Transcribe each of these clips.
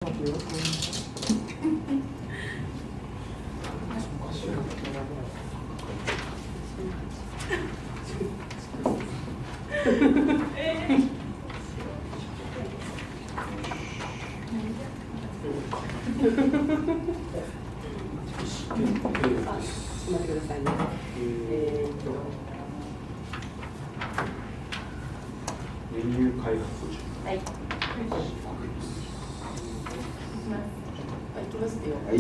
待ってくださいね。メニュー開発中。はい。はい、行きますよ。はい。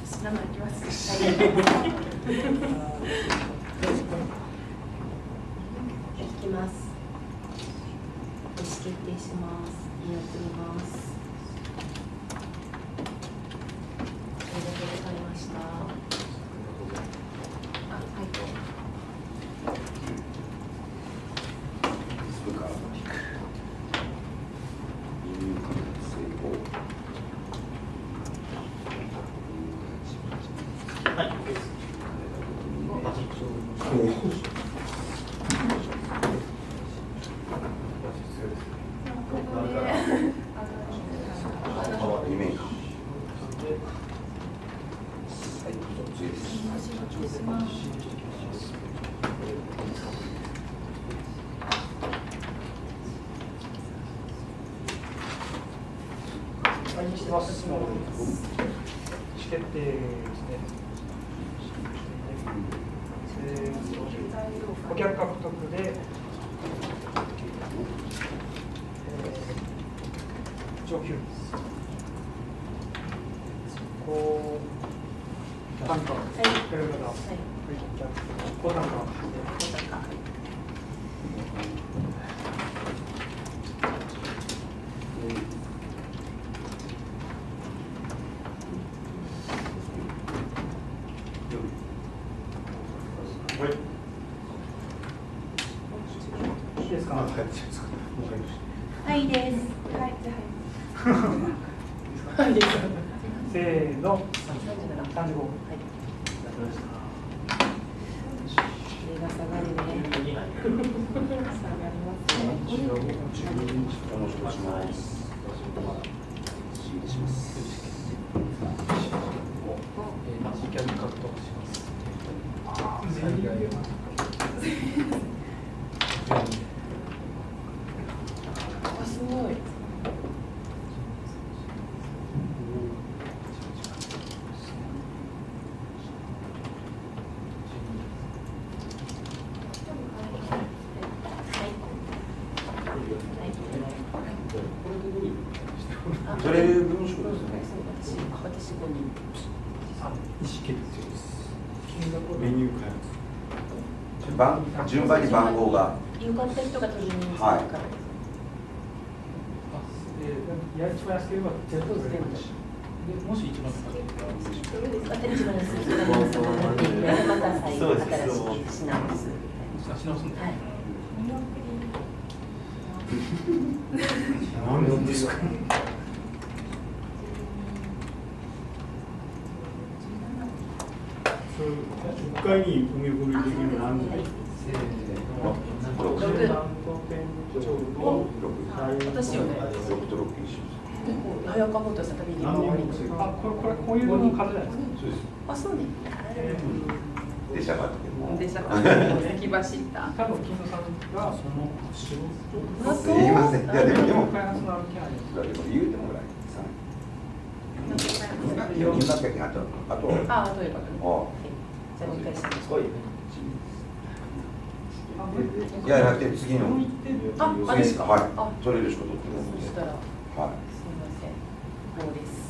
生行きます。はい。引きます。意思決定します。見送ります。ありがとうございました。はい。スプカーのピック。メニュー開発成功。はい、OK です。2名か。はい、次です。はい、してます。意思決定ですね。顧客獲得で、上級。こう、単価、やり方、はい、こう単価。はい。いいですか。はいです。はい、じゃあ、はい。はいです。せーの。35。はい。値が下がるね。下がりますね。お願いします。失礼します。顧客獲得します。最大あ、すごい。それ文章ですね。私5人。意思決定です。メニュー開発。順番に番号が。よかった人が取りに行くから。一番安ければゼロでもし一番高ければ一番安い人がまた再新し直す。し直すんだ。はい。何なんですか。それ1回に埋め掘りできる何時。私よね。6と6一緒。早かったです。旅に何人もあ、こういうの数じゃないですか。そうです。あ、そうね。でしたかっても。でしたか。先走った。多分金野さんがそのすいません。いやでも開発の案件あります。だけど言うてもぐらい。4だけあとあ、ということね。じゃあもう一回します。いやだって次の。あ、ですか。はい。あ、それでしか取ってない。そしたら、はい。すみません。こうです。